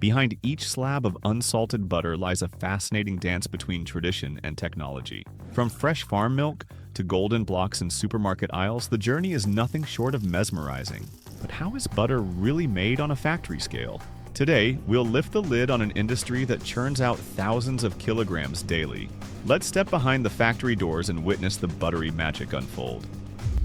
Behind each slab of unsalted butter lies a fascinating dance between tradition and technology. From fresh farm milk to golden blocks in supermarket aisles, the journey is nothing short of mesmerizing. But how is butter really made on a factory scale? Today, we'll lift the lid on an industry that churns out thousands of kilograms daily. Let's step behind the factory doors and witness the buttery magic unfold.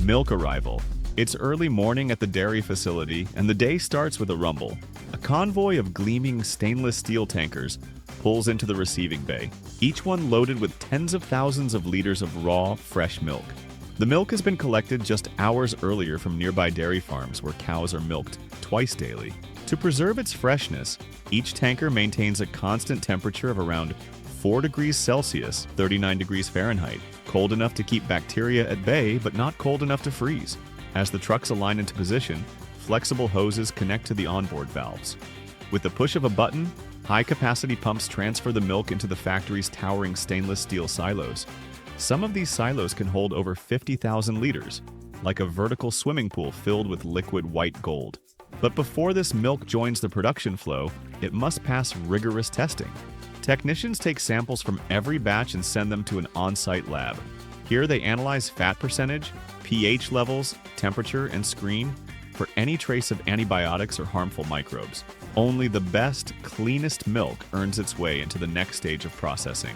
Milk arrival. It's early morning at the dairy facility, and the day starts with a rumble. A convoy of gleaming stainless steel tankers pulls into the receiving bay, each one loaded with tens of thousands of liters of raw, fresh milk. The milk has been collected just hours earlier from nearby dairy farms where cows are milked twice daily. To preserve its freshness, each tanker maintains a constant temperature of around 4 degrees Celsius, 39 degrees Fahrenheit, cold enough to keep bacteria at bay but not cold enough to freeze. As the trucks align into position, flexible hoses connect to the onboard valves. With the push of a button, high-capacity pumps transfer the milk into the factory's towering stainless steel silos. Some of these silos can hold over 50,000 liters, like a vertical swimming pool filled with liquid white gold. But before this milk joins the production flow, it must pass rigorous testing. Technicians take samples from every batch and send them to an on-site lab. Here they analyze fat percentage, pH levels, temperature, and screen for any trace of antibiotics or harmful microbes. Only the best, cleanest milk earns its way into the next stage of processing.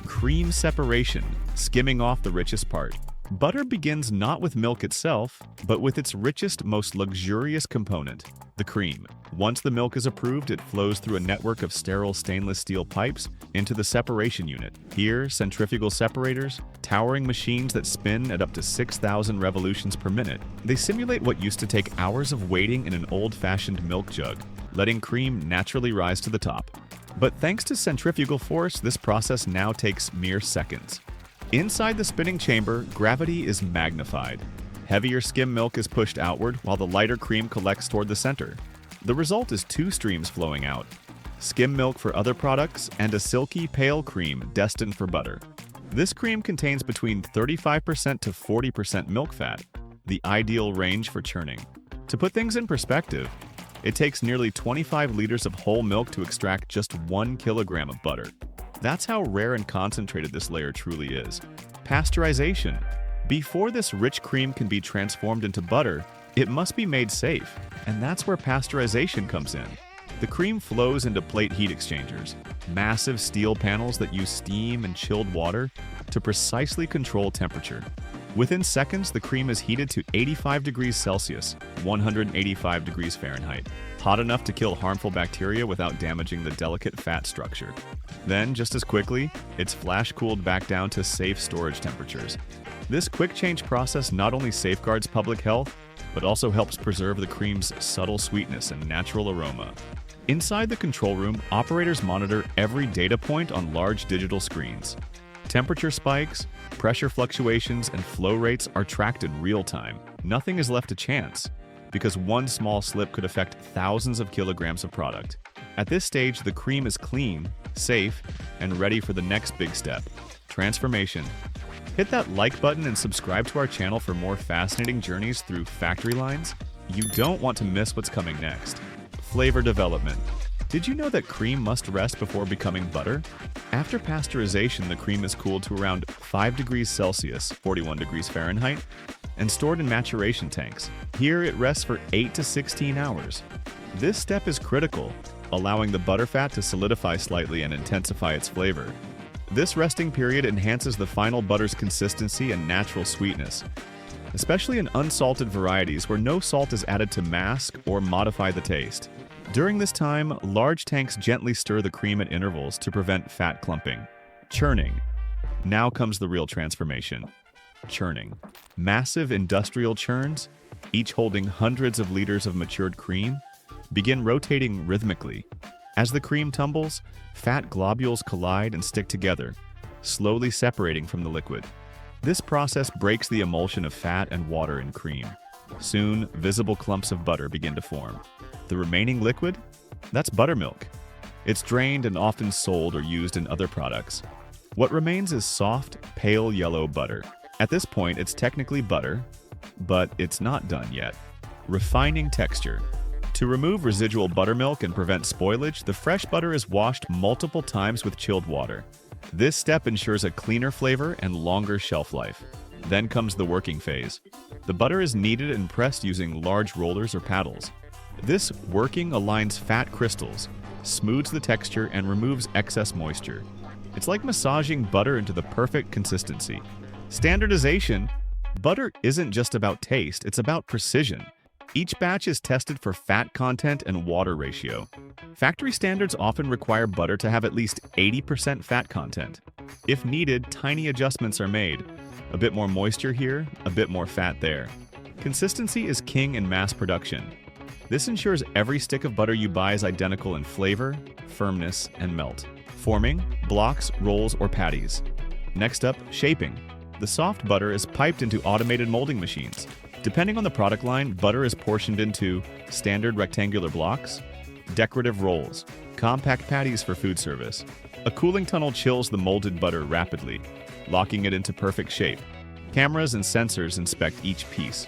Cream separation, skimming off the richest part. Butter begins not with milk itself, but with its richest, most luxurious component, the cream. Once the milk is approved, it flows through a network of sterile stainless steel pipes into the separation unit. Here, centrifugal separators, towering machines that spin at up to 6,000 revolutions per minute. They simulate what used to take hours of waiting in an old-fashioned milk jug, letting cream naturally rise to the top. But thanks to centrifugal force, this process now takes mere seconds. Inside the spinning chamber, gravity is magnified. Heavier skim milk is pushed outward while the lighter cream collects toward the center. The result is two streams flowing out, skim milk for other products and a silky, pale cream destined for butter. This cream contains between 35% to 40% milk fat, the ideal range for churning. To put things in perspective, it takes nearly 25 liters of whole milk to extract just 1 kilogram of butter. That's how rare and concentrated this layer truly is. Pasteurization. Before this rich cream can be transformed into butter, it must be made safe, and that's where pasteurization comes in. The cream flows into plate heat exchangers, massive steel panels that use steam and chilled water to precisely control temperature. Within seconds, the cream is heated to 85 degrees Celsius, 185 degrees Fahrenheit, hot enough to kill harmful bacteria without damaging the delicate fat structure. Then, just as quickly, it's flash-cooled back down to safe storage temperatures. This quick-change process not only safeguards public health, but also helps preserve the cream's subtle sweetness and natural aroma. Inside the control room, operators monitor every data point on large digital screens. Temperature spikes, pressure fluctuations, and flow rates are tracked in real time. Nothing is left to chance, because one small slip could affect thousands of kilograms of product. At this stage, the cream is clean, safe, and ready for the next big step, transformation. Hit that like button and subscribe to our channel for more fascinating journeys through factory lines. You don't want to miss what's coming next. Flavor development. Did you know that cream must rest before becoming butter? After pasteurization, the cream is cooled to around 5 degrees Celsius, 41 degrees Fahrenheit, and stored in maturation tanks. Here it rests for 8 to 16 hours. This step is critical, allowing the butterfat to solidify slightly and intensify its flavor. This resting period enhances the final butter's consistency and natural sweetness, especially in unsalted varieties where no salt is added to mask or modify the taste. During this time, large tanks gently stir the cream at intervals to prevent fat clumping. Churning. Now comes the real transformation. Churning. Massive industrial churns, each holding hundreds of liters of matured cream, begin rotating rhythmically. As the cream tumbles, fat globules collide and stick together, slowly separating from the liquid. This process breaks the emulsion of fat and water in cream. Soon, visible clumps of butter begin to form. The remaining liquid? That's buttermilk. It's drained and often sold or used in other products. What remains is soft, pale yellow butter. At this point, it's technically butter, but it's not done yet. Refining texture. To remove residual buttermilk and prevent spoilage, the fresh butter is washed multiple times with chilled water. This step ensures a cleaner flavor and longer shelf life. Then comes the working phase. The butter is kneaded and pressed using large rollers or paddles. This working aligns fat crystals, smooths the texture, and removes excess moisture. It's like massaging butter into the perfect consistency. Standardization. Butter isn't just about taste, it's about precision. Each batch is tested for fat content and water ratio. Factory standards often require butter to have at least 80% fat content. If needed, tiny adjustments are made. A bit more moisture here, a bit more fat there. Consistency is king in mass production. This ensures every stick of butter you buy is identical in flavor, firmness, and melt. Forming, blocks, rolls, or patties. Next up, shaping. The soft butter is piped into automated molding machines. Depending on the product line, butter is portioned into standard rectangular blocks, decorative rolls, compact patties for food service. A cooling tunnel chills the molded butter rapidly, locking it into perfect shape. Cameras and sensors inspect each piece.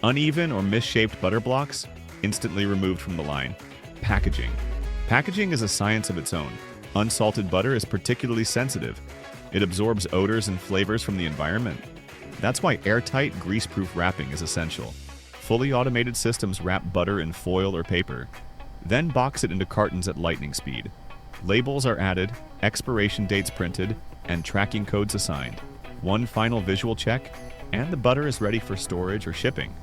Uneven or misshaped butter blocks, instantly removed from the line. Packaging. Packaging is a science of its own. Unsalted butter is particularly sensitive. It absorbs odors and flavors from the environment. That's why airtight, grease-proof wrapping is essential. Fully automated systems wrap butter in foil or paper, then box it into cartons at lightning speed. Labels are added, expiration dates printed, and tracking codes assigned. One final visual check, and the butter is ready for storage or shipping.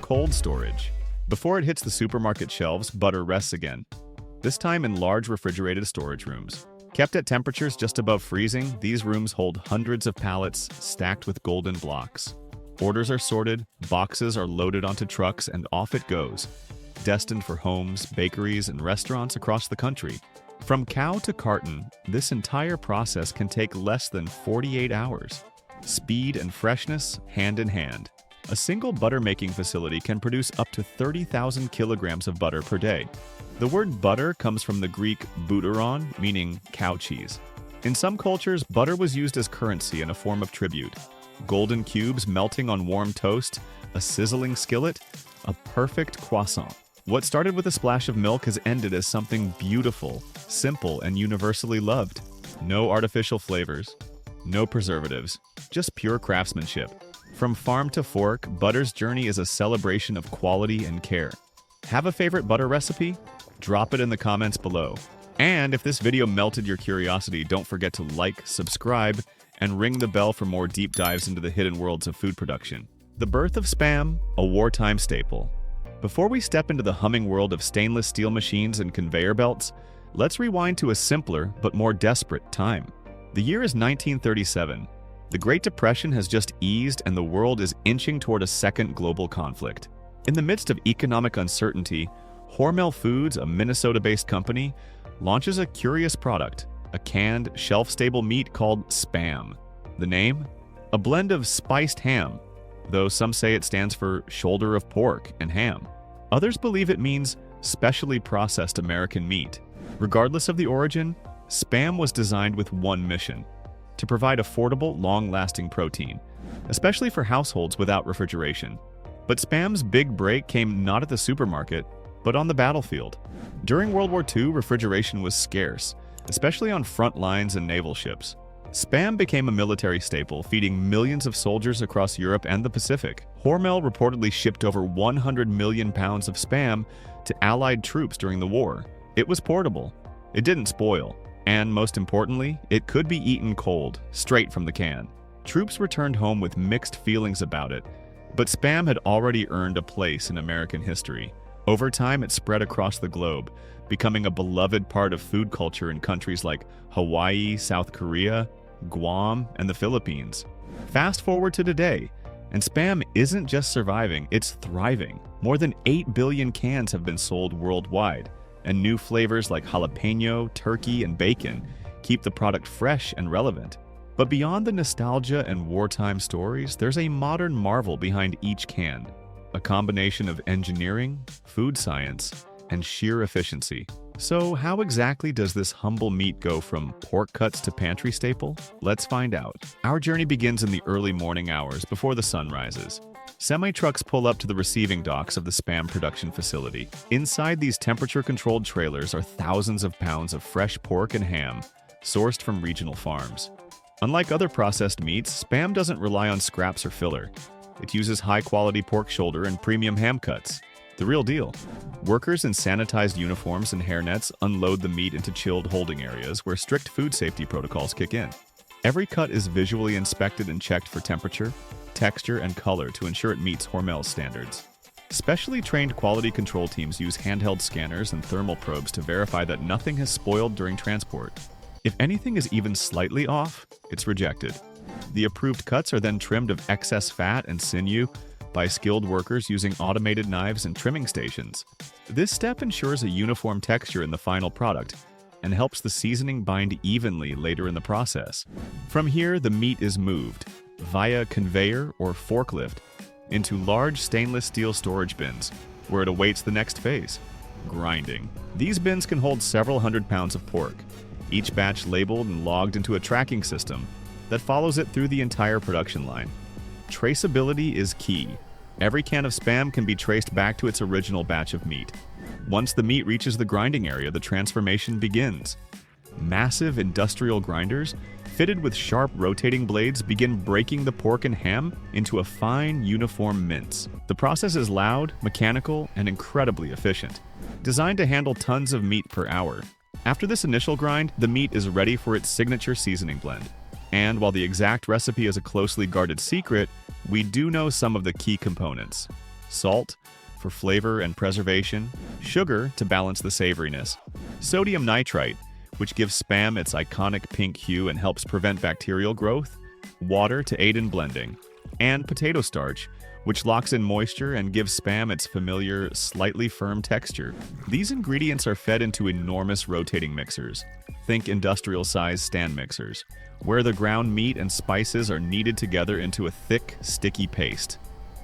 Cold storage. Before it hits the supermarket shelves, butter rests again, this time in large refrigerated storage rooms. Kept at temperatures just above freezing, these rooms hold hundreds of pallets stacked with golden blocks. Orders are sorted, boxes are loaded onto trucks, and off it goes, destined for homes, bakeries, and restaurants across the country. From cow to carton, this entire process can take less than 48 hours. Speed and freshness hand in hand. A single butter-making facility can produce up to 30,000 kilograms of butter per day. The word butter comes from the Greek bouteron, meaning cow cheese. In some cultures, butter was used as currency and a form of tribute. Golden cubes melting on warm toast, a sizzling skillet, a perfect croissant. What started with a splash of milk has ended as something beautiful, simple, and universally loved. No artificial flavors, no preservatives, just pure craftsmanship. From farm to fork, butter's journey is a celebration of quality and care. Have a favorite butter recipe? Drop it in the comments below. And if this video melted your curiosity, don't forget to like, subscribe, and ring the bell for more deep dives into the hidden worlds of food production. The birth of Spam, a wartime staple. Before we step into the humming world of stainless steel machines and conveyor belts, let's rewind to a simpler but more desperate time. The year is 1937. The Great Depression has just eased and the world is inching toward a second global conflict. In the midst of economic uncertainty, Hormel Foods, a Minnesota-based company, launches a curious product, a canned, shelf-stable meat called Spam. The name? A blend of spiced ham, though some say it stands for shoulder of pork and ham. Others believe it means specially processed American meat. Regardless of the origin, Spam was designed with one mission: to provide affordable, long-lasting protein, especially for households without refrigeration. But Spam's big break came not at the supermarket, but on the battlefield. During World War II, refrigeration was scarce, especially on front lines and naval ships. Spam became a military staple, feeding millions of soldiers across Europe and the Pacific. Hormel reportedly shipped over 100 million pounds of Spam to Allied troops during the war. It was portable. It didn't spoil. And most importantly, it could be eaten cold, straight from the can. Troops returned home with mixed feelings about it, but Spam had already earned a place in American history. Over time, it spread across the globe, becoming a beloved part of food culture in countries like Hawaii, South Korea, Guam, and the Philippines. Fast forward to today, and Spam isn't just surviving, it's thriving. More than 8 billion cans have been sold worldwide, and new flavors like jalapeno, turkey, and bacon keep the product fresh and relevant. But beyond the nostalgia and wartime stories, there's a modern marvel behind each can, a combination of engineering, food science, and sheer efficiency. So how exactly does this humble meat go from pork cuts to pantry staple? Let's find out. Our journey begins in the early morning hours before the sun rises. Semi-trucks pull up to the receiving docks of the Spam production facility. Inside these temperature-controlled trailers are thousands of pounds of fresh pork and ham, sourced from regional farms. Unlike other processed meats, Spam doesn't rely on scraps or filler. It uses high-quality pork shoulder and premium ham cuts. The real deal. Workers in sanitized uniforms and hairnets unload the meat into chilled holding areas where strict food safety protocols kick in. Every cut is visually inspected and checked for temperature, texture, and color to ensure it meets Hormel's standards. Specially trained quality control teams use handheld scanners and thermal probes to verify that nothing has spoiled during transport. If anything is even slightly off, it's rejected. The approved cuts are then trimmed of excess fat and sinew by skilled workers using automated knives and trimming stations. This step ensures a uniform texture in the final product and helps the seasoning bind evenly later in the process. From here, the meat is moved, via conveyor or forklift, into large stainless steel storage bins, where it awaits the next phase, grinding. These bins can hold several hundred pounds of pork, each batch labeled and logged into a tracking system that follows it through the entire production line. Traceability is key. Every can of Spam can be traced back to its original batch of meat. Once the meat reaches the grinding area, the transformation begins. Massive industrial grinders, fitted with sharp rotating blades, begin breaking the pork and ham into a fine, uniform mince. The process is loud, mechanical, and incredibly efficient, designed to handle tons of meat per hour. After this initial grind, the meat is ready for its signature seasoning blend. And while the exact recipe is a closely guarded secret, we do know some of the key components. Salt, for flavor and preservation, sugar to balance the savoriness, sodium nitrite, which gives Spam its iconic pink hue and helps prevent bacterial growth, water to aid in blending, and potato starch, which locks in moisture and gives Spam its familiar, slightly firm texture. These ingredients are fed into enormous rotating mixers. Think industrial-sized stand mixers, where the ground meat and spices are kneaded together into a thick, sticky paste.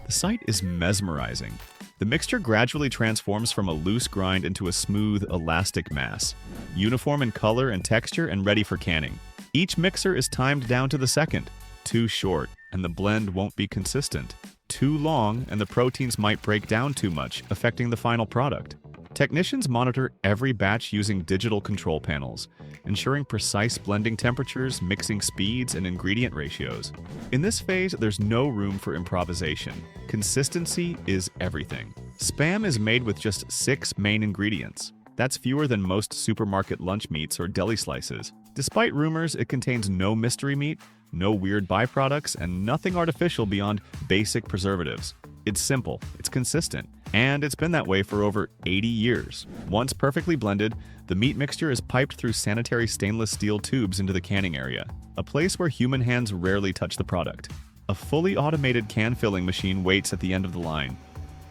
The sight is mesmerizing. The mixture gradually transforms from a loose grind into a smooth, elastic mass, uniform in color and texture and ready for canning. Each mixer is timed down to the second. Too short, and the blend won't be consistent. Too long, and the proteins might break down too much, affecting the final product. Technicians monitor every batch using digital control panels, ensuring precise blending temperatures, mixing speeds, and ingredient ratios. In this phase, there's no room for improvisation. Consistency is everything. Spam is made with just 6 main ingredients. That's fewer than most supermarket lunch meats or deli slices. Despite rumors, it contains no mystery meat, no weird byproducts, and nothing artificial beyond basic preservatives. It's simple, it's consistent, and it's been that way for over 80 years. Once perfectly blended, the meat mixture is piped through sanitary stainless steel tubes into the canning area, a place where human hands rarely touch the product. A fully automated can filling machine waits at the end of the line,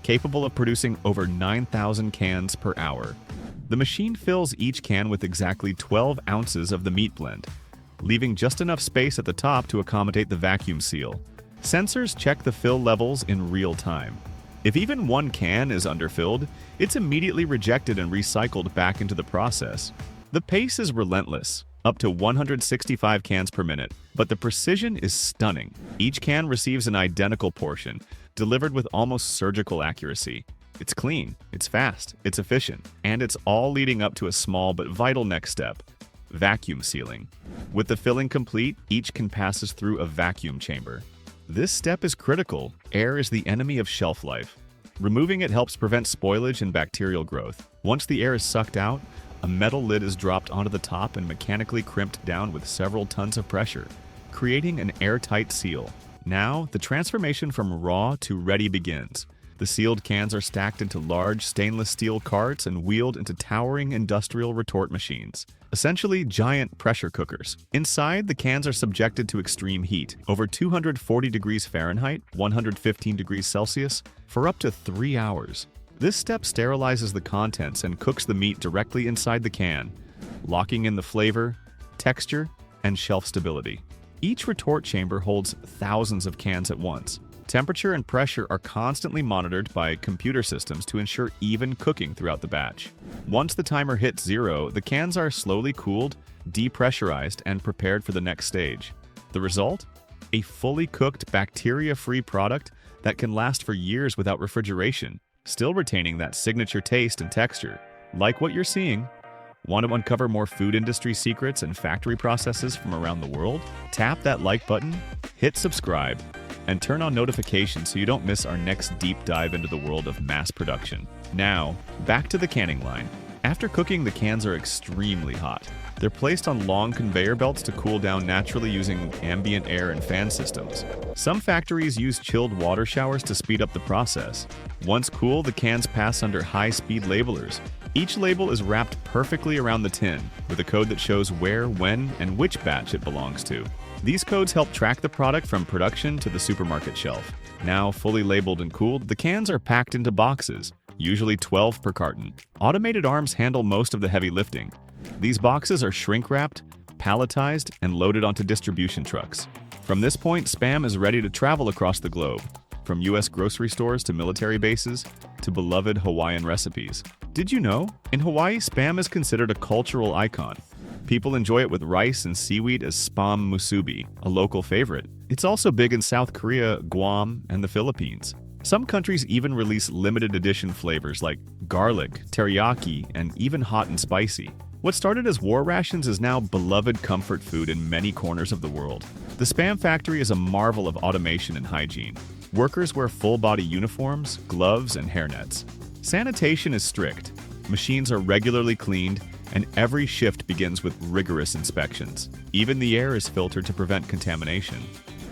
capable of producing over 9,000 cans per hour. The machine fills each can with exactly 12 ounces of the meat blend, leaving just enough space at the top to accommodate the vacuum seal. Sensors check the fill levels in real time. If even one can is underfilled, it's immediately rejected and recycled back into the process. The pace is relentless, up to 165 cans per minute, but the precision is stunning. Each can receives an identical portion, delivered with almost surgical accuracy. It's clean, it's fast, it's efficient, and it's all leading up to a small but vital next step: vacuum sealing. With the filling complete, each can passes through a vacuum chamber. This step is critical. Air is the enemy of shelf life. Removing it helps prevent spoilage and bacterial growth. Once the air is sucked out, a metal lid is dropped onto the top and mechanically crimped down with several tons of pressure, creating an airtight seal. Now, the transformation from raw to ready begins. The sealed cans are stacked into large stainless steel carts and wheeled into towering industrial retort machines, essentially giant pressure cookers. Inside, the cans are subjected to extreme heat, over 240 degrees Fahrenheit, 115 degrees Celsius, for up to 3 hours. This step sterilizes the contents and cooks the meat directly inside the can, locking in the flavor, texture, and shelf stability. Each retort chamber holds thousands of cans at once. Temperature and pressure are constantly monitored by computer systems to ensure even cooking throughout the batch. Once the timer hits 0, the cans are slowly cooled, depressurized, and prepared for the next stage. The result? A fully cooked, bacteria-free product that can last for years without refrigeration, still retaining that signature taste and texture. Like what you're seeing? Want to uncover more food industry secrets and factory processes from around the world? Tap that like button, hit subscribe, and turn on notifications so you don't miss our next deep dive into the world of mass production. Now, back to the canning line. After cooking, the cans are extremely hot. They're placed on long conveyor belts to cool down naturally using ambient air and fan systems. Some factories use chilled water showers to speed up the process. Once cool, the cans pass under high-speed labelers. Each label is wrapped perfectly around the tin, with a code that shows where, when, and which batch it belongs to. These codes help track the product from production to the supermarket shelf. Now fully labeled and cooled, the cans are packed into boxes, usually 12 per carton. Automated arms handle most of the heavy lifting. These boxes are shrink-wrapped, palletized, and loaded onto distribution trucks. From this point, Spam is ready to travel across the globe, from U.S. grocery stores to military bases to beloved Hawaiian recipes. Did you know? In Hawaii, Spam is considered a cultural icon. People enjoy it with rice and seaweed as spam musubi, a local favorite. It's also big in South Korea, Guam, and the Philippines. Some countries even release limited edition flavors like garlic, teriyaki, and even hot and spicy. What started as war rations is now beloved comfort food in many corners of the world. The Spam factory is a marvel of automation and hygiene. Workers wear full-body uniforms, gloves, and hairnets. Sanitation is strict. Machines are regularly cleaned, and every shift begins with rigorous inspections. Even the air is filtered to prevent contamination.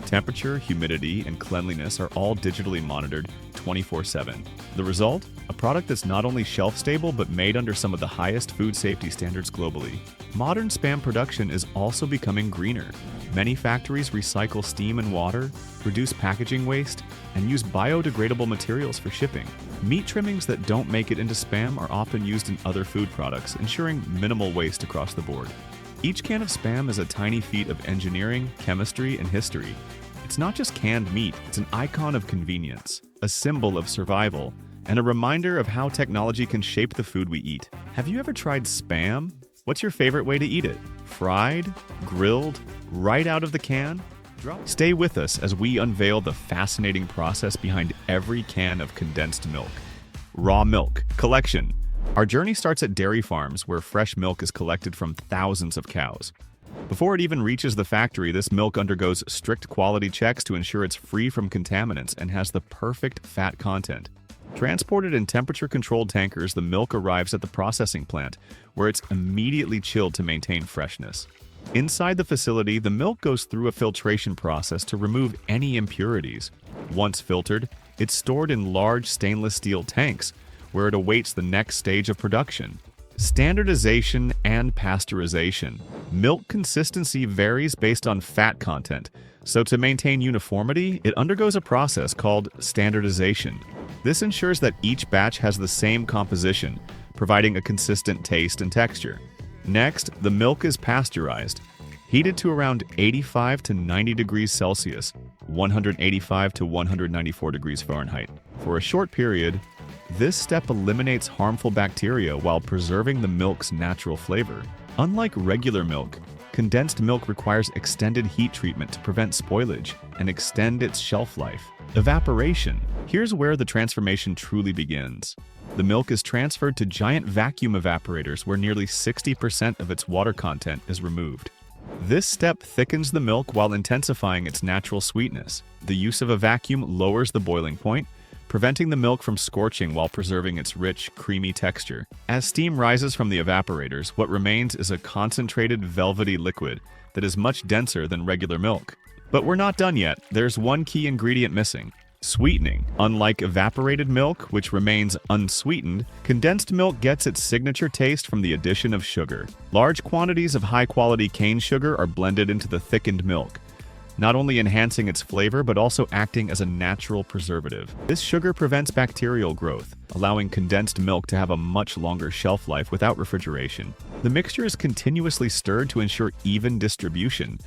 Temperature, humidity, and cleanliness are all digitally monitored 24/7. The result? A product that's not only shelf-stable but made under some of the highest food safety standards globally. Modern Spam production is also becoming greener. Many factories recycle steam and water, reduce packaging waste, and use biodegradable materials for shipping. Meat trimmings that don't make it into Spam are often used in other food products, ensuring minimal waste across the board. Each can of Spam is a tiny feat of engineering, chemistry, and history. It's not just canned meat, it's an icon of convenience, a symbol of survival, and a reminder of how technology can shape the food we eat. Have you ever tried Spam? What's your favorite way to eat it? Fried? Grilled? Right out of the can? Stay with us as we unveil the fascinating process behind every can of condensed milk. Raw milk collection. Our journey starts at dairy farms where fresh milk is collected from thousands of cows. Before it even reaches the factory, this milk undergoes strict quality checks to ensure it's free from contaminants and has the perfect fat content. Transported in temperature-controlled tankers, the milk arrives at the processing plant, where it's immediately chilled to maintain freshness. Inside the facility, the milk goes through a filtration process to remove any impurities. Once filtered, it's stored in large stainless steel tanks, where it awaits the next stage of production. Standardization and pasteurization. Milk consistency varies based on fat content, so to maintain uniformity, it undergoes a process called standardization. This ensures that each batch has the same composition, providing a consistent taste and texture. Next, the milk is pasteurized, heated to around 85 to 90 degrees Celsius, 185 to 194 degrees Fahrenheit. For a short period, this step eliminates harmful bacteria while preserving the milk's natural flavor. Unlike regular milk, condensed milk requires extended heat treatment to prevent spoilage and extend its shelf life. Evaporation. Here's where the transformation truly begins. The milk is transferred to giant vacuum evaporators where nearly 60% of its water content is removed. This step thickens the milk while intensifying its natural sweetness. The use of a vacuum lowers the boiling point, preventing the milk from scorching while preserving its rich, creamy texture. As steam rises from the evaporators, what remains is a concentrated, velvety liquid that is much denser than regular milk. But we're not done yet. There's one key ingredient missing: sweetening. Unlike evaporated milk, which remains unsweetened, condensed milk gets its signature taste from the addition of sugar. Large quantities of high-quality cane sugar are blended into the thickened milk, not only enhancing its flavor but also acting as a natural preservative. This sugar prevents bacterial growth, allowing condensed milk to have a much longer shelf life without refrigeration. The mixture is continuously stirred to ensure even distribution,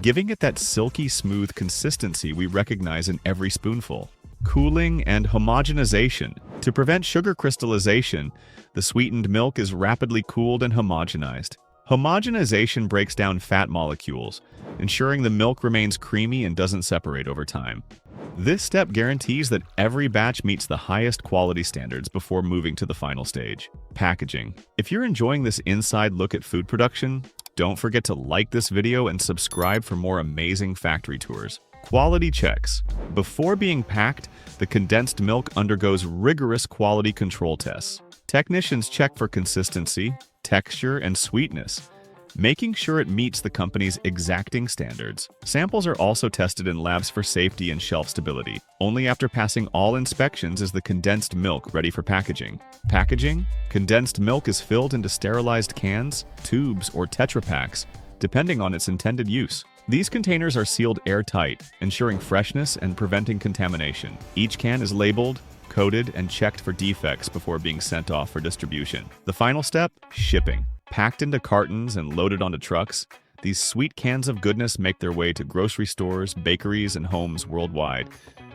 giving it that silky smooth consistency we recognize in every spoonful. Cooling and homogenization. To prevent sugar crystallization, the sweetened milk is rapidly cooled and homogenized. Homogenization breaks down fat molecules, ensuring the milk remains creamy and doesn't separate over time. This step guarantees that every batch meets the highest quality standards before moving to the final stage, packaging. If you're enjoying this inside look at food production, don't forget to like this video and subscribe for more amazing factory tours. Quality checks. Before being packed, the condensed milk undergoes rigorous quality control tests. Technicians check for consistency, texture, and sweetness, making sure it meets the company's exacting standards. Samples are also tested in labs for safety and shelf stability. Only after passing all inspections is the condensed milk ready for packaging. Packaging? Condensed milk is filled into sterilized cans, tubes, or Tetra Paks, depending on its intended use. These containers are sealed airtight, ensuring freshness and preventing contamination. Each can is labeled, coded, and checked for defects before being sent off for distribution. The final step? Shipping. Packed into cartons and loaded onto trucks, these sweet cans of goodness make their way to grocery stores, bakeries, and homes worldwide,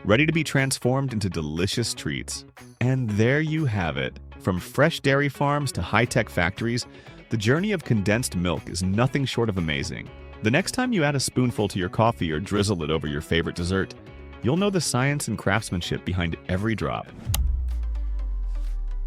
ready to be transformed into delicious treats. And there you have it. From fresh dairy farms to high-tech factories, the journey of condensed milk is nothing short of amazing. The next time you add a spoonful to your coffee or drizzle it over your favorite dessert, you'll know the science and craftsmanship behind every drop.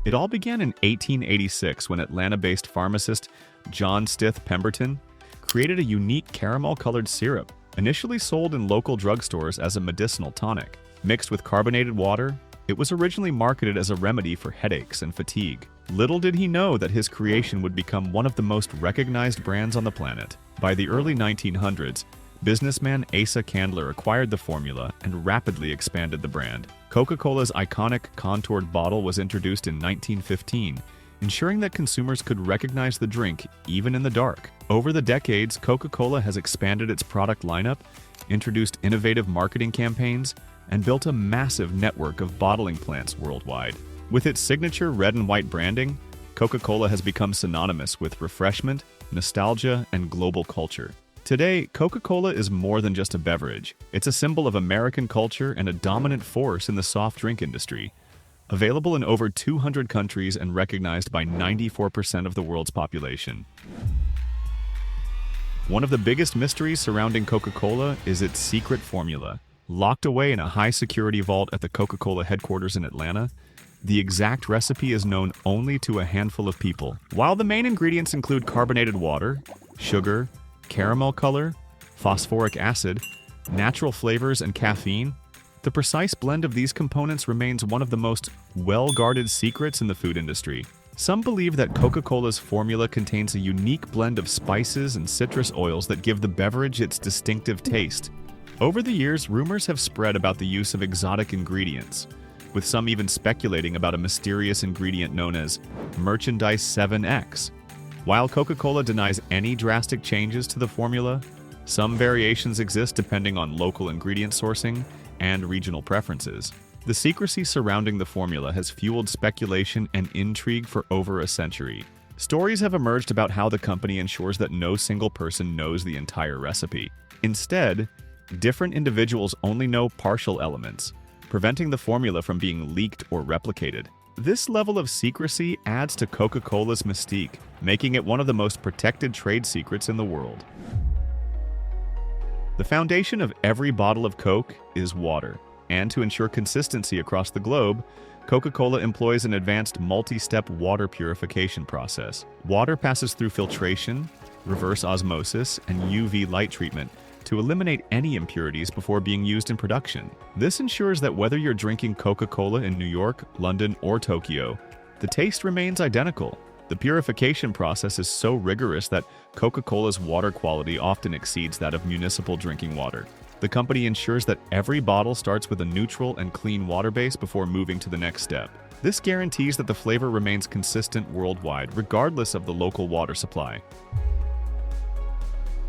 It all began in 1886 when Atlanta-based pharmacist John Stith Pemberton created a unique caramel-colored syrup, initially sold in local drugstores as a medicinal tonic. Mixed with carbonated water, it was originally marketed as a remedy for headaches and fatigue. Little did he know that his creation would become one of the most recognized brands on the planet. By the early 1900s, businessman Asa Candler acquired the formula and rapidly expanded the brand. Coca-Cola's iconic contoured bottle was introduced in 1915, ensuring that consumers could recognize the drink even in the dark. Over the decades, Coca-Cola has expanded its product lineup, introduced innovative marketing campaigns, and built a massive network of bottling plants worldwide. With its signature red and white branding, Coca-Cola has become synonymous with refreshment, nostalgia, and global culture. Today, Coca-Cola is more than just a beverage. It's a symbol of American culture and a dominant force in the soft drink industry. Available in over 200 countries and recognized by 94% of the world's population. One of the biggest mysteries surrounding Coca-Cola is its secret formula. Locked away in a high-security vault at the Coca-Cola headquarters in Atlanta, the exact recipe is known only to a handful of people. While the main ingredients include carbonated water, sugar, caramel color, phosphoric acid, natural flavors, and caffeine, the precise blend of these components remains one of the most well-guarded secrets in the food industry. Some believe that Coca-Cola's formula contains a unique blend of spices and citrus oils that give the beverage its distinctive taste. Over the years, rumors have spread about the use of exotic ingredients, with some even speculating about a mysterious ingredient known as Merchandise 7X. While Coca-Cola denies any drastic changes to the formula, some variations exist depending on local ingredient sourcing and regional preferences. The secrecy surrounding the formula has fueled speculation and intrigue for over a century. Stories have emerged about how the company ensures that no single person knows the entire recipe. Instead, different individuals only know partial elements, preventing the formula from being leaked or replicated. This level of secrecy adds to Coca-Cola's mystique, making it one of the most protected trade secrets in the world. The foundation of every bottle of Coke is water, and to ensure consistency across the globe, Coca-Cola employs an advanced multi-step water purification process. Water passes through filtration, reverse osmosis, and UV light treatment to eliminate any impurities before being used in production. This ensures that whether you're drinking Coca-Cola in New York, London, or Tokyo, the taste remains identical. The purification process is so rigorous that Coca-Cola's water quality often exceeds that of municipal drinking water. The company ensures that every bottle starts with a neutral and clean water base before moving to the next step. This guarantees that the flavor remains consistent worldwide, regardless of the local water supply.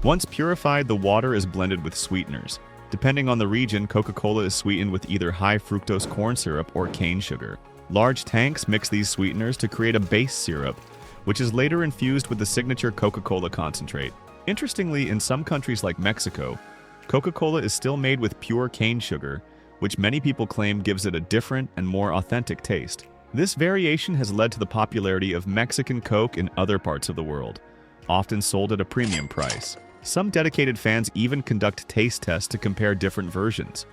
Once purified, the water is blended with sweeteners. Depending on the region, Coca-Cola is sweetened with either high-fructose corn syrup or cane sugar. Large tanks mix these sweeteners to create a base syrup, which is later infused with the signature Coca-Cola concentrate. Interestingly, in some countries like Mexico, Coca-Cola is still made with pure cane sugar, which many people claim gives it a different and more authentic taste. This variation has led to the popularity of Mexican Coke in other parts of the world, often sold at a premium price. Some dedicated fans even conduct taste tests to compare different versions.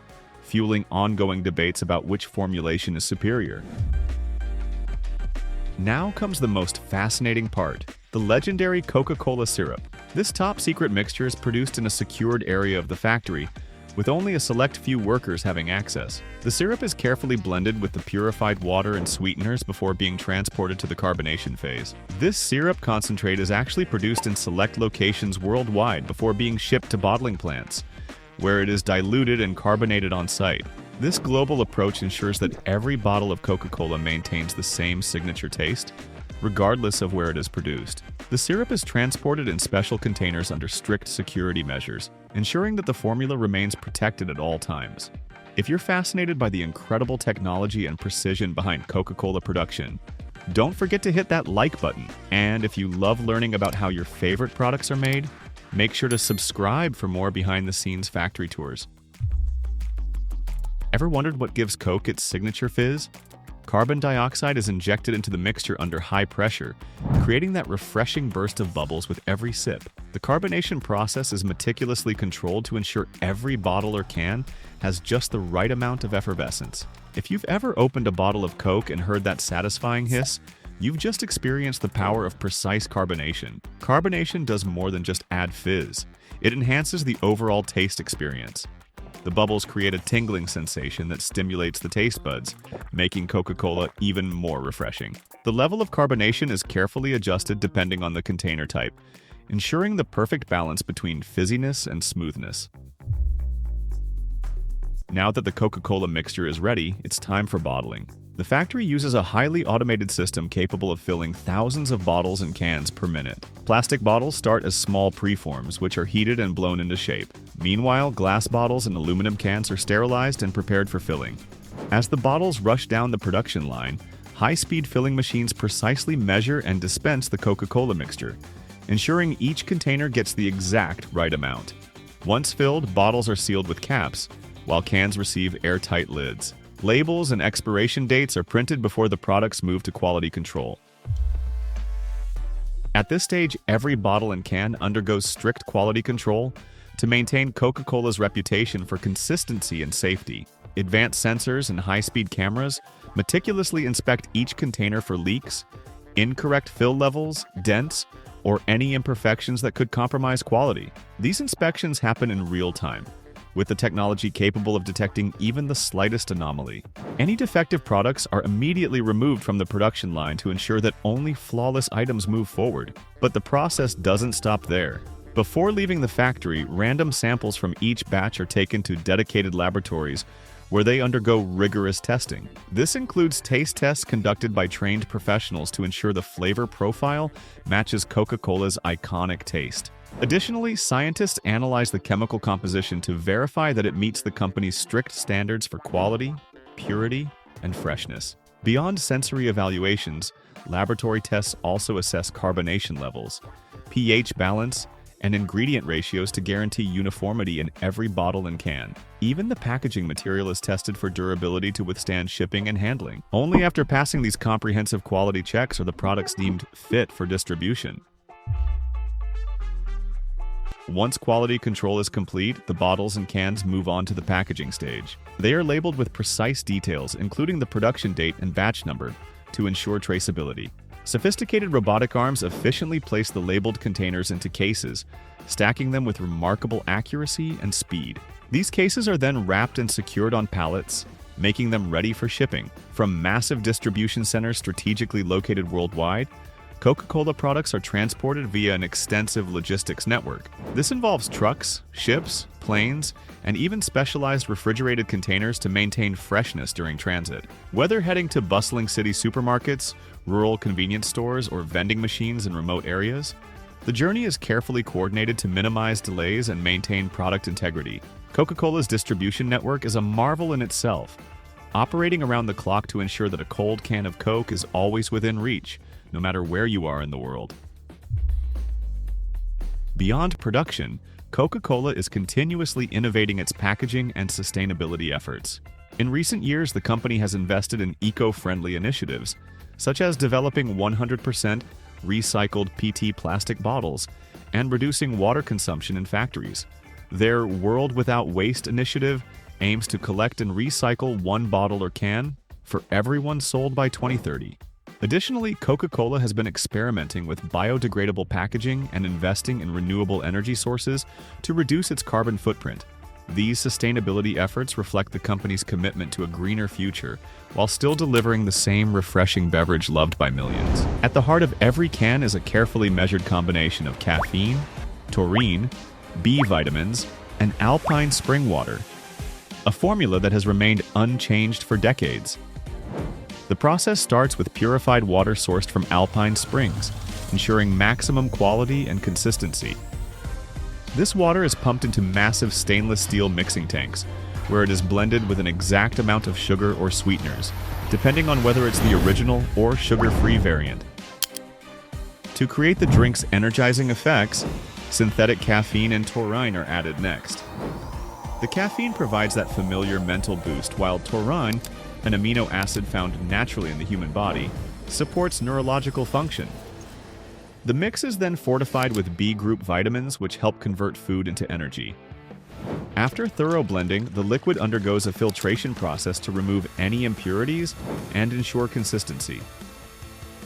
fueling ongoing debates about which formulation is superior. Now comes the most fascinating part, the legendary Coca-Cola syrup. This top-secret mixture is produced in a secured area of the factory, with only a select few workers having access. The syrup is carefully blended with the purified water and sweeteners before being transported to the carbonation phase. This syrup concentrate is actually produced in select locations worldwide before being shipped to bottling plants, where it is diluted and carbonated on site. This global approach ensures that every bottle of Coca-Cola maintains the same signature taste, regardless of where it is produced. The syrup is transported in special containers under strict security measures, ensuring that the formula remains protected at all times. If you're fascinated by the incredible technology and precision behind Coca-Cola production, don't forget to hit that like button. And if you love learning about how your favorite products are made, make sure to subscribe for more behind-the-scenes factory tours. Ever wondered what gives Coke its signature fizz? Carbon dioxide is injected into the mixture under high pressure, creating that refreshing burst of bubbles with every sip. The carbonation process is meticulously controlled to ensure every bottle or can has just the right amount of effervescence. If you've ever opened a bottle of Coke and heard that satisfying hiss, you've just experienced the power of precise carbonation. Carbonation does more than just add fizz. It enhances the overall taste experience. The bubbles create a tingling sensation that stimulates the taste buds, making Coca-Cola even more refreshing. The level of carbonation is carefully adjusted depending on the container type, ensuring the perfect balance between fizziness and smoothness. Now that the Coca-Cola mixture is ready, it's time for bottling. The factory uses a highly automated system capable of filling thousands of bottles and cans per minute. Plastic bottles start as small preforms, which are heated and blown into shape. Meanwhile, glass bottles and aluminum cans are sterilized and prepared for filling. As the bottles rush down the production line, high-speed filling machines precisely measure and dispense the Coca-Cola mixture, ensuring each container gets the exact right amount. Once filled, bottles are sealed with caps, while cans receive airtight lids. Labels and expiration dates are printed before the products move to quality control. At this stage, every bottle and can undergoes strict quality control to maintain Coca-Cola's reputation for consistency and safety. Advanced sensors and high-speed cameras meticulously inspect each container for leaks, incorrect fill levels, dents, or any imperfections that could compromise quality. These inspections happen in real time, with the technology capable of detecting even the slightest anomaly. Any defective products are immediately removed from the production line to ensure that only flawless items move forward. But the process doesn't stop there. Before leaving the factory, random samples from each batch are taken to dedicated laboratories where they undergo rigorous testing. This includes taste tests conducted by trained professionals to ensure the flavor profile matches Coca-Cola's iconic taste. Additionally, scientists analyze the chemical composition to verify that it meets the company's strict standards for quality, purity, and freshness. Beyond sensory evaluations, laboratory tests also assess carbonation levels, pH balance, and ingredient ratios to guarantee uniformity in every bottle and can. Even the packaging material is tested for durability to withstand shipping and handling. Only after passing these comprehensive quality checks are the products deemed fit for distribution. Once quality control is complete, the bottles and cans move on to the packaging stage. They are labeled with precise details, including the production date and batch number, to ensure traceability. Sophisticated robotic arms efficiently place the labeled containers into cases, stacking them with remarkable accuracy and speed. These cases are then wrapped and secured on pallets, making them ready for shipping. From massive distribution centers strategically located worldwide, Coca-Cola products are transported via an extensive logistics network. This involves trucks, ships, planes, and even specialized refrigerated containers to maintain freshness during transit. Whether heading to bustling city supermarkets, rural convenience stores, or vending machines in remote areas, the journey is carefully coordinated to minimize delays and maintain product integrity. Coca-Cola's distribution network is a marvel in itself, operating around the clock to ensure that a cold can of Coke is always within reach, no matter where you are in the world. Beyond production, Coca-Cola is continuously innovating its packaging and sustainability efforts. In recent years, the company has invested in eco-friendly initiatives, such as developing 100% recycled PET plastic bottles and reducing water consumption in factories. Their World Without Waste initiative aims to collect and recycle one bottle or can for every one sold by 2030. Additionally, Coca-Cola has been experimenting with biodegradable packaging and investing in renewable energy sources to reduce its carbon footprint. These sustainability efforts reflect the company's commitment to a greener future, while still delivering the same refreshing beverage loved by millions. At the heart of every can is a carefully measured combination of caffeine, taurine, B vitamins, and alpine spring water, a formula that has remained unchanged for decades. The process starts with purified water sourced from alpine springs, ensuring maximum quality and consistency. This water is pumped into massive stainless steel mixing tanks, where it is blended with an exact amount of sugar or sweeteners, depending on whether it's the original or sugar-free variant. To create the drink's energizing effects, synthetic caffeine and taurine are added next. The caffeine provides that familiar mental boost, while taurine, an amino acid found naturally in the human body, supports neurological function. The mix is then fortified with B-group vitamins, which help convert food into energy. After thorough blending, the liquid undergoes a filtration process to remove any impurities and ensure consistency.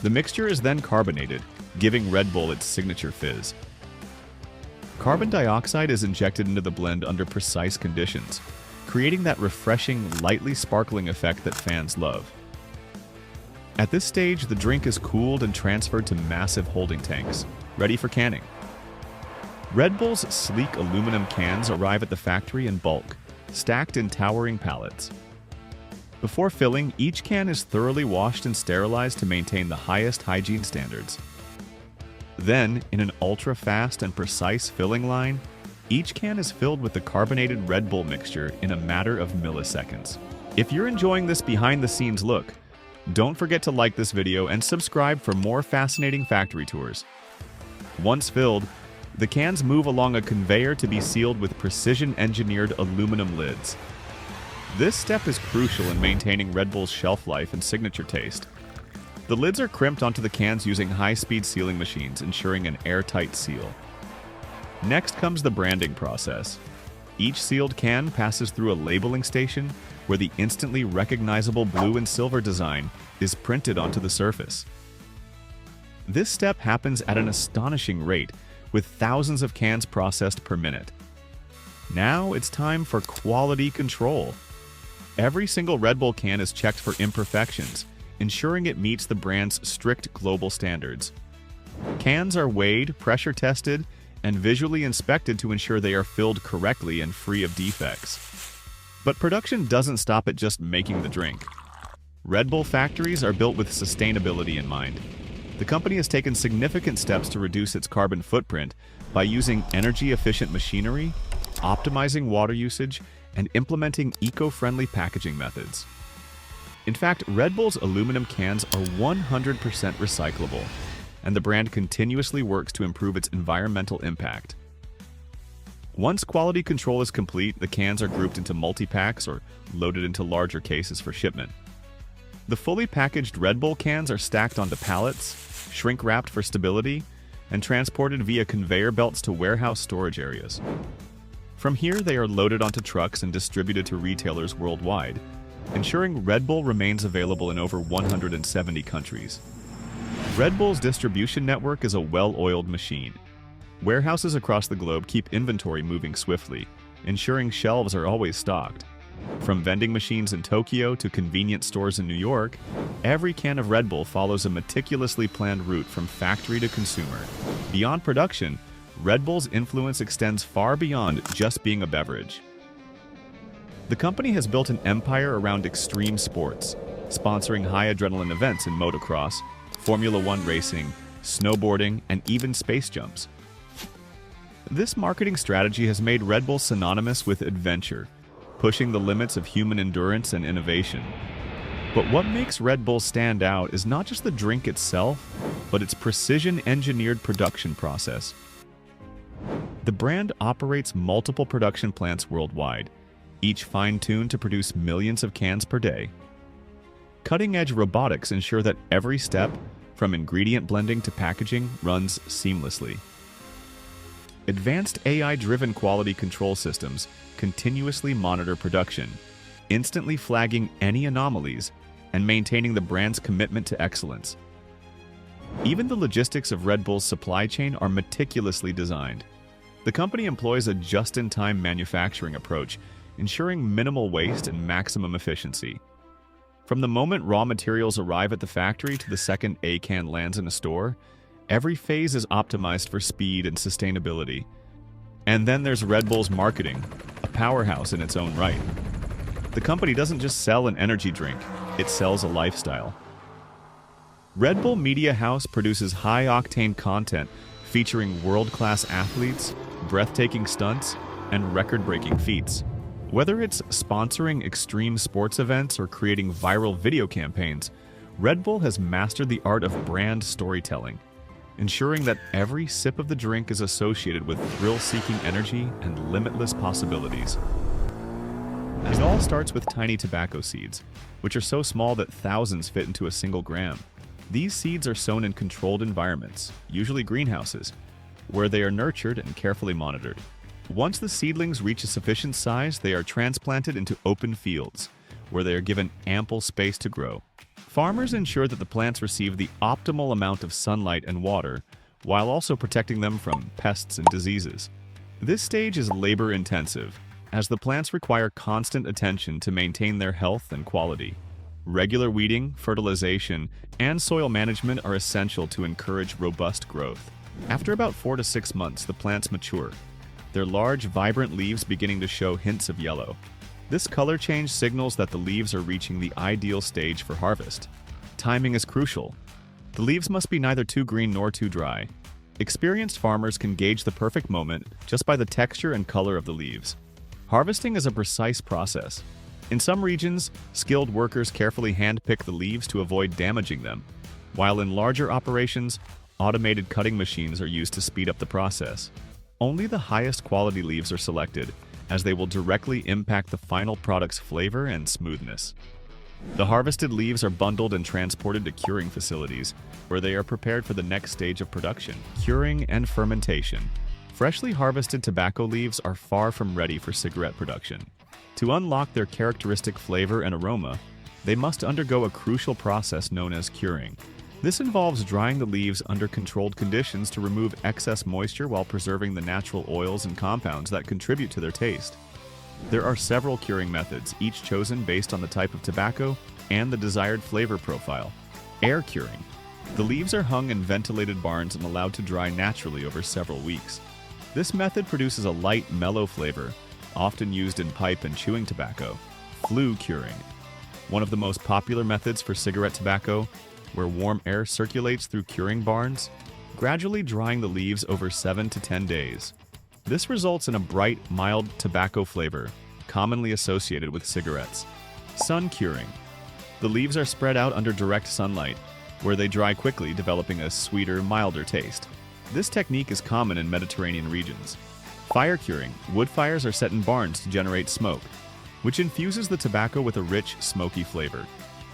The mixture is then carbonated, giving Red Bull its signature fizz. Carbon dioxide is injected into the blend under precise conditions, creating that refreshing, lightly sparkling effect that fans love. At this stage, the drink is cooled and transferred to massive holding tanks, ready for canning. Red Bull's sleek aluminum cans arrive at the factory in bulk, stacked in towering pallets. Before filling, each can is thoroughly washed and sterilized to maintain the highest hygiene standards. Then, in an ultra-fast and precise filling line, each can is filled with the carbonated Red Bull mixture in a matter of milliseconds. If you're enjoying this behind-the-scenes look, don't forget to like this video and subscribe for more fascinating factory tours. Once filled, the cans move along a conveyor to be sealed with precision-engineered aluminum lids. This step is crucial in maintaining Red Bull's shelf life and signature taste. The lids are crimped onto the cans using high-speed sealing machines, ensuring an airtight seal. Next comes the branding process. Each sealed can passes through a labeling station where the instantly recognizable blue and silver design is printed onto the surface. This step happens at an astonishing rate, with thousands of cans processed per minute. Now it's time for quality control. Every single Red Bull can is checked for imperfections, ensuring it meets the brand's strict global standards. Cans are weighed, pressure tested, and visually inspected to ensure they are filled correctly and free of defects. But production doesn't stop at just making the drink. Red Bull factories are built with sustainability in mind. The company has taken significant steps to reduce its carbon footprint by using energy-efficient machinery, optimizing water usage, and implementing eco-friendly packaging methods. In fact, Red Bull's aluminum cans are 100% recyclable, and the brand continuously works to improve its environmental impact. Once quality control is complete, the cans are grouped into multi-packs or loaded into larger cases for shipment. The fully packaged Red Bull cans are stacked onto pallets, shrink-wrapped for stability, and transported via conveyor belts to warehouse storage areas. From here, they are loaded onto trucks and distributed to retailers worldwide, ensuring Red Bull remains available in over 170 countries. Red Bull's distribution network is a well-oiled machine. Warehouses across the globe keep inventory moving swiftly, ensuring shelves are always stocked. From vending machines in Tokyo to convenience stores in New York, every can of Red Bull follows a meticulously planned route from factory to consumer. Beyond production, Red Bull's influence extends far beyond just being a beverage. The company has built an empire around extreme sports, sponsoring high-adrenaline events in motocross, Formula One racing, snowboarding, and even space jumps. This marketing strategy has made Red Bull synonymous with adventure, pushing the limits of human endurance and innovation. But what makes Red Bull stand out is not just the drink itself, but its precision-engineered production process. The brand operates multiple production plants worldwide, each fine-tuned to produce millions of cans per day. Cutting-edge robotics ensure that every step, from ingredient blending to packaging, runs seamlessly. Advanced AI-driven quality control systems continuously monitor production, instantly flagging any anomalies and maintaining the brand's commitment to excellence. Even the logistics of Red Bull's supply chain are meticulously designed. The company employs a just-in-time manufacturing approach, ensuring minimal waste and maximum efficiency. From the moment raw materials arrive at the factory to the second a can lands in a store, every phase is optimized for speed and sustainability. And then there's Red Bull's marketing, a powerhouse in its own right. The company doesn't just sell an energy drink, it sells a lifestyle. Red Bull Media House produces high-octane content featuring world-class athletes, breathtaking stunts, and record-breaking feats. Whether it's sponsoring extreme sports events or creating viral video campaigns, Red Bull has mastered the art of brand storytelling, ensuring that every sip of the drink is associated with thrill-seeking energy and limitless possibilities. It all starts with tiny tobacco seeds, which are so small that thousands fit into a single gram. These seeds are sown in controlled environments, usually greenhouses, where they are nurtured and carefully monitored. Once the seedlings reach a sufficient size, they are transplanted into open fields, where they are given ample space to grow. Farmers ensure that the plants receive the optimal amount of sunlight and water, while also protecting them from pests and diseases. This stage is labor-intensive, as the plants require constant attention to maintain their health and quality. Regular weeding, fertilization, and soil management are essential to encourage robust growth. After about 4 to 6 months, the plants mature, their large, vibrant leaves beginning to show hints of yellow. This color change signals that the leaves are reaching the ideal stage for harvest. Timing is crucial. The leaves must be neither too green nor too dry. Experienced farmers can gauge the perfect moment just by the texture and color of the leaves. Harvesting is a precise process. In some regions, skilled workers carefully hand-pick the leaves to avoid damaging them, while in larger operations, automated cutting machines are used to speed up the process. Only the highest quality leaves are selected, as they will directly impact the final product's flavor and smoothness. The harvested leaves are bundled and transported to curing facilities, where they are prepared for the next stage of production, curing and fermentation. Freshly harvested tobacco leaves are far from ready for cigarette production. To unlock their characteristic flavor and aroma, they must undergo a crucial process known as curing. This involves drying the leaves under controlled conditions to remove excess moisture while preserving the natural oils and compounds that contribute to their taste. There are several curing methods, each chosen based on the type of tobacco and the desired flavor profile. Air curing. The leaves are hung in ventilated barns and allowed to dry naturally over several weeks. This method produces a light, mellow flavor, often used in pipe and chewing tobacco. Flue curing. One of the most popular methods for cigarette tobacco, where warm air circulates through curing barns, gradually drying the leaves over 7 to 10 days. This results in a bright, mild tobacco flavor, commonly associated with cigarettes. Sun curing. The leaves are spread out under direct sunlight, where they dry quickly, developing a sweeter, milder taste. This technique is common in Mediterranean regions. Fire curing. Wood fires are set in barns to generate smoke, which infuses the tobacco with a rich, smoky flavor.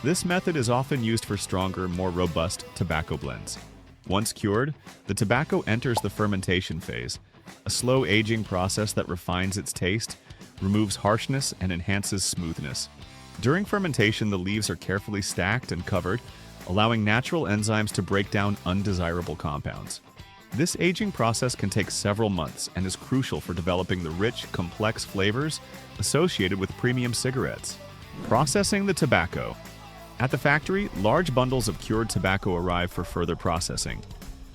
This method is often used for stronger, more robust tobacco blends. Once cured, the tobacco enters the fermentation phase, a slow aging process that refines its taste, removes harshness, and enhances smoothness. During fermentation, the leaves are carefully stacked and covered, allowing natural enzymes to break down undesirable compounds. This aging process can take several months and is crucial for developing the rich, complex flavors associated with premium cigarettes. Processing the tobacco. At the factory, large bundles of cured tobacco arrive for further processing.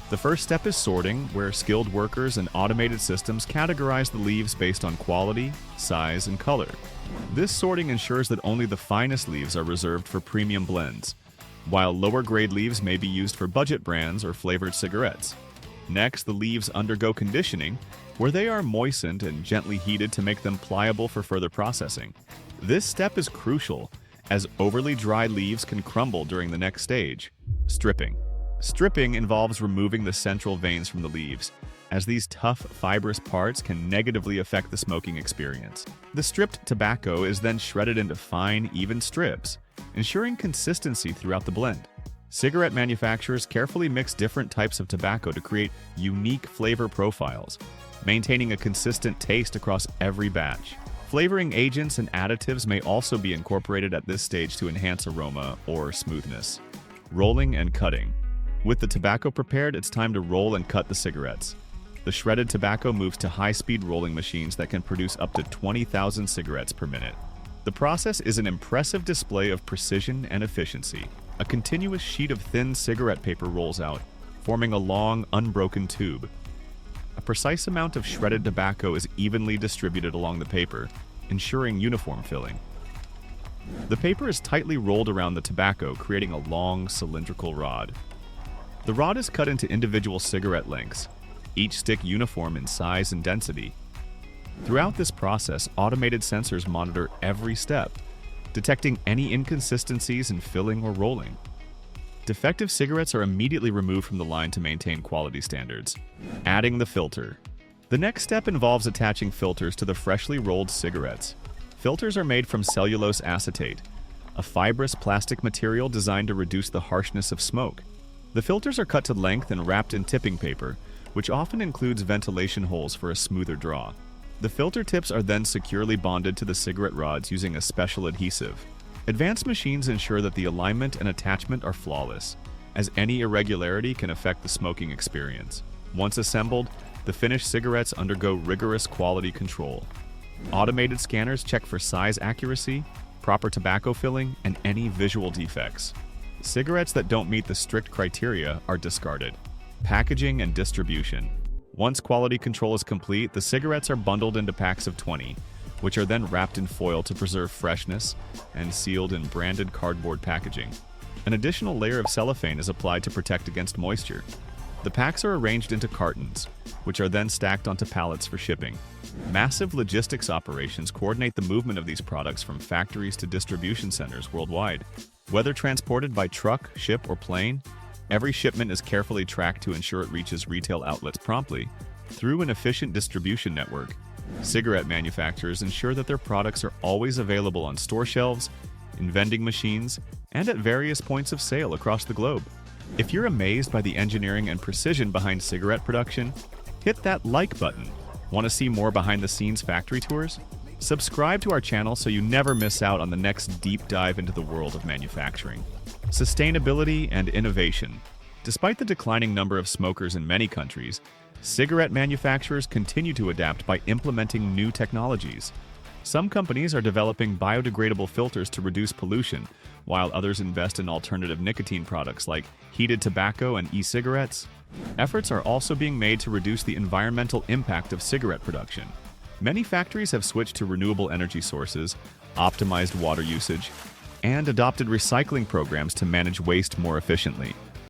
The first step is sorting, where skilled workers and automated systems categorize the leaves based on quality, size, and color. This sorting ensures that only the finest leaves are reserved for premium blends, while lower-grade leaves may be used for budget brands or flavored cigarettes. Next, the leaves undergo conditioning, where they are moistened and gently heated to make them pliable for further processing. This step is crucial, as overly dry leaves can crumble during the next stage. Stripping. Stripping involves removing the central veins from the leaves, as these tough, fibrous parts can negatively affect the smoking experience. The stripped tobacco is then shredded into fine, even strips, ensuring consistency throughout the blend. Cigarette manufacturers carefully mix different types of tobacco to create unique flavor profiles, maintaining a consistent taste across every batch. Flavoring agents and additives may also be incorporated at this stage to enhance aroma or smoothness. Rolling and cutting. With the tobacco prepared, it's time to roll and cut the cigarettes. The shredded tobacco moves to high-speed rolling machines that can produce up to 20,000 cigarettes per minute. The process is an impressive display of precision and efficiency. A continuous sheet of thin cigarette paper rolls out, forming a long, unbroken tube. A precise amount of shredded tobacco is evenly distributed along the paper, ensuring uniform filling. The paper is tightly rolled around the tobacco, creating a long, cylindrical rod. The rod is cut into individual cigarette lengths, each stick uniform in size and density. Throughout this process, automated sensors monitor every step, detecting any inconsistencies in filling or rolling. Defective cigarettes are immediately removed from the line to maintain quality standards. Adding the filter. The next step involves attaching filters to the freshly rolled cigarettes. Filters are made from cellulose acetate, a fibrous plastic material designed to reduce the harshness of smoke. The filters are cut to length and wrapped in tipping paper, which often includes ventilation holes for a smoother draw. The filter tips are then securely bonded to the cigarette rods using a special adhesive. Advanced machines ensure that the alignment and attachment are flawless, as any irregularity can affect the smoking experience. Once assembled, the finished cigarettes undergo rigorous quality control. Automated scanners check for size accuracy, proper tobacco filling, and any visual defects. Cigarettes that don't meet the strict criteria are discarded. Packaging and distribution. Once quality control is complete, the cigarettes are bundled into packs of 20, which are then wrapped in foil to preserve freshness and sealed in branded cardboard packaging. An additional layer of cellophane is applied to protect against moisture. The packs are arranged into cartons, which are then stacked onto pallets for shipping. Massive logistics operations coordinate the movement of these products from factories to distribution centers worldwide. Whether transported by truck, ship, or plane, every shipment is carefully tracked to ensure it reaches retail outlets promptly. Through an efficient distribution network, cigarette manufacturers ensure that their products are always available on store shelves, in vending machines, and at various points of sale across the globe. If you're amazed by the engineering and precision behind cigarette production, hit that like button. Want to see more behind-the-scenes factory tours? Subscribe to our channel so you never miss out on the next deep dive into the world of manufacturing. Sustainability and innovation. Despite the declining number of smokers in many countries, cigarette manufacturers continue to adapt by implementing new technologies. Some companies are developing biodegradable filters to reduce pollution, while others invest in alternative nicotine products like heated tobacco and e-cigarettes. Efforts are also being made to reduce the environmental impact of cigarette production. Many factories have switched to renewable energy sources, optimized water usage, and adopted recycling programs to manage waste more efficiently.